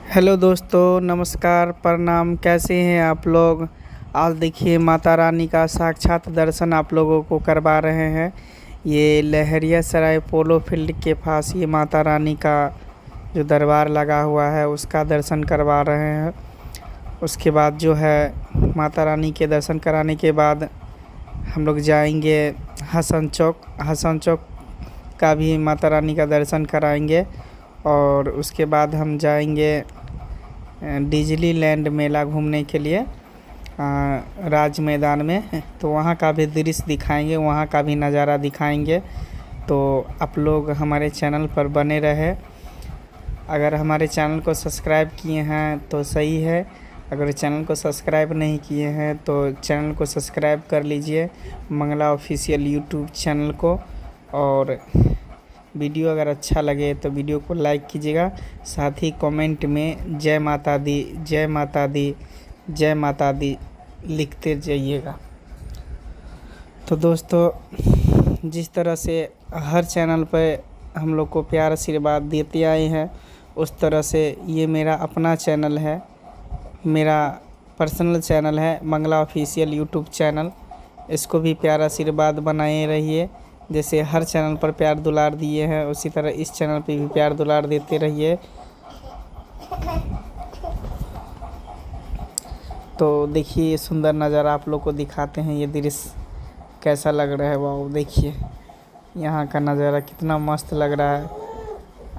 Hello दोस्तों, नमस्कार, प्रणाम। कैसे हैं आप लोग। आज देखिए माता रानी का साक्षात दर्शन आप लोगों को करवा रहे हैं। ये लहरिया सराय पोलो फील्ड के पास ये माता रानी का जो दरबार लगा हुआ है उसका दर्शन करवा रहे हैं। उसके बाद जो है माता रानी के दर्शन कराने के बाद हम लोग जाएंगे हसन चौक का भी माता रानी का दर्शन कराएंगे। और उसके बाद हम जाएंगे डिज्नीलैंड मेला घूमने के लिए राज मैदान में। तो वहाँ का भी दृश्य दिखाएंगे, वहाँ का भी नज़ारा दिखाएंगे। तो आप लोग हमारे चैनल पर बने रहे। अगर हमारे चैनल को सब्सक्राइब किए हैं तो सही है, अगर चैनल को सब्सक्राइब नहीं किए हैं तो चैनल को सब्सक्राइब कर लीजिए, मंगला ऑफिशियल यूट्यूब चैनल को। और वीडियो अगर अच्छा लगे तो वीडियो को लाइक कीजिएगा, साथ ही कमेंट में जय माता दी जय माता दी जय माता दी लिखते जाइएगा। तो दोस्तों, जिस तरह से हर चैनल पर हम लोग को प्यार आशीर्वाद देते आए हैं, उस तरह से ये मेरा अपना चैनल है, मेरा पर्सनल चैनल है मंगला ऑफिशियल यूट्यूब चैनल। इसको भी प्यार आशीर्वाद बनाए रहिए। जैसे हर चैनल पर प्यार दुलार दिए हैं उसी तरह इस चैनल पे भी प्यार दुलार देते रहिए। तो देखिए सुंदर नज़ारा आप लोग को दिखाते हैं, ये दृश्य कैसा लग रहा है। वाह, देखिए यहाँ का नज़ारा कितना मस्त लग रहा है।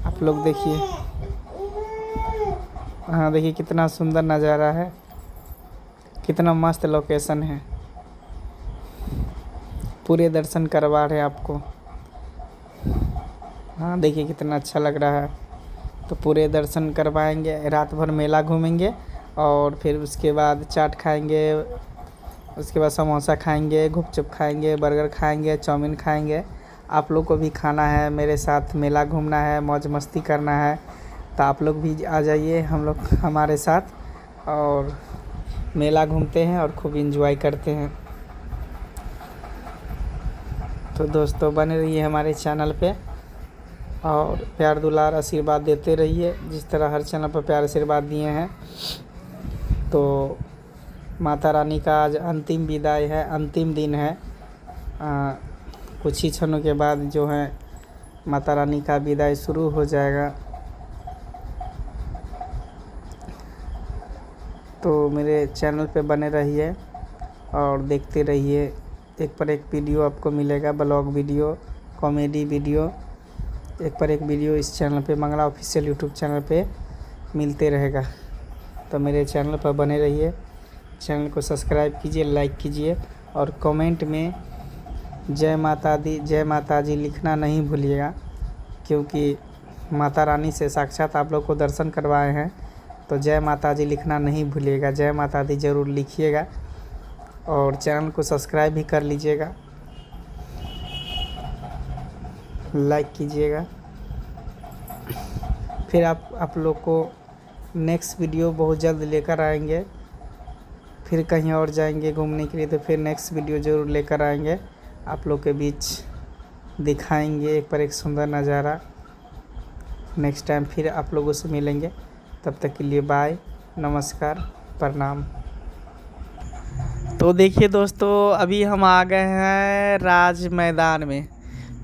आप लोग देखिए, हाँ देखिए कितना सुंदर नज़ारा है, कितना मस्त लोकेशन है। पूरे दर्शन करवा रहे हैं आपको। हाँ देखिए कितना अच्छा लग रहा है। तो पूरे दर्शन करवाएंगे, रात भर मेला घूमेंगे और फिर उसके बाद चाट खाएंगे, उसके बाद समोसा खाएंगे, गुपचुप खाएंगे, बर्गर खाएंगे, चाउमीन खाएंगे। आप लोग को भी खाना है, मेरे साथ मेला घूमना है, मौज मस्ती करना है। तो आप लोग भी आ जाइए हम लोग हमारे साथ और मेला घूमते हैं और खूब इंजॉय करते हैं। तो दोस्तों बने रहिए हमारे चैनल पे और प्यार दुलार आशीर्वाद देते रहिए, जिस तरह हर चैनल पर प्यार आशीर्वाद दिए हैं। तो माता रानी का आज अंतिम विदाई है, अंतिम दिन है। कुछ ही क्षणों के बाद जो है माता रानी का विदाई शुरू हो जाएगा। तो मेरे चैनल पे बने रहिए और देखते रहिए, एक पर एक वीडियो आपको मिलेगा, ब्लॉग वीडियो, कॉमेडी वीडियो, एक पर एक वीडियो इस चैनल पे मंगला ऑफिशियल यूट्यूब चैनल पे मिलते रहेगा। तो मेरे चैनल पर बने रहिए, चैनल को सब्सक्राइब कीजिए, लाइक कीजिए और कमेंट में जय माता दी जय माता जी लिखना नहीं भूलिएगा, क्योंकि माता रानी से साक्षात आप लोग को दर्शन करवाए हैं। तो जय माता जी लिखना नहीं भूलिएगा, जय माता दी ज़रूर लिखिएगा और चैनल को सब्सक्राइब भी कर लीजिएगा, लाइक कीजिएगा। फिर आप लोग को नेक्स्ट वीडियो बहुत जल्द लेकर आएंगे। फिर कहीं और जाएंगे घूमने के लिए तो फिर नेक्स्ट वीडियो ज़रूर लेकर आएंगे, आप लोग के बीच दिखाएंगे एक पर एक सुंदर नज़ारा। नेक्स्ट टाइम फिर आप लोगों से मिलेंगे, तब तक के लिए बाय, नमस्कार, प्रणाम। तो देखिए दोस्तों, अभी हम आ गए हैं राज मैदान में।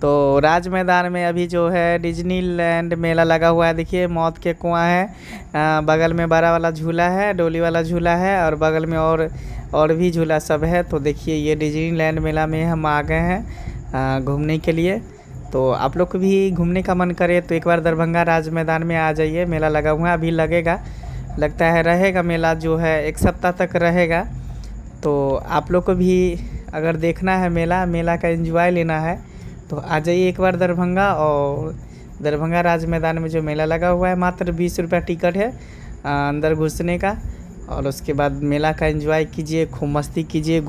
तो राज मैदान में अभी जो है डिज्नीलैंड मेला लगा हुआ है। देखिए मौत के कुआं है, बगल में बड़ा वाला झूला है, डोली वाला झूला है और बगल में और भी झूला सब है। तो देखिए ये डिज्नीलैंड मेला में हम आ गए हैं घूमने के लिए। तो आप लोग को भी घूमने का मन करे तो एक बार दरभंगा राज मैदान में आ जाइए, मेला लगा हुआ है, अभी लगता है रहेगा मेला जो है 1 सप्ताह तक रहेगा। तो आप लोग को भी अगर देखना है मेला का एंजॉय लेना है तो आ जाइए एक बार दरभंगा। और दरभंगा राज मैदान में जो मेला लगा हुआ है मात्र 20 रुपया टिकट है अंदर घुसने का। और उसके बाद मेला का एंजॉय कीजिए, खूब मस्ती कीजिए,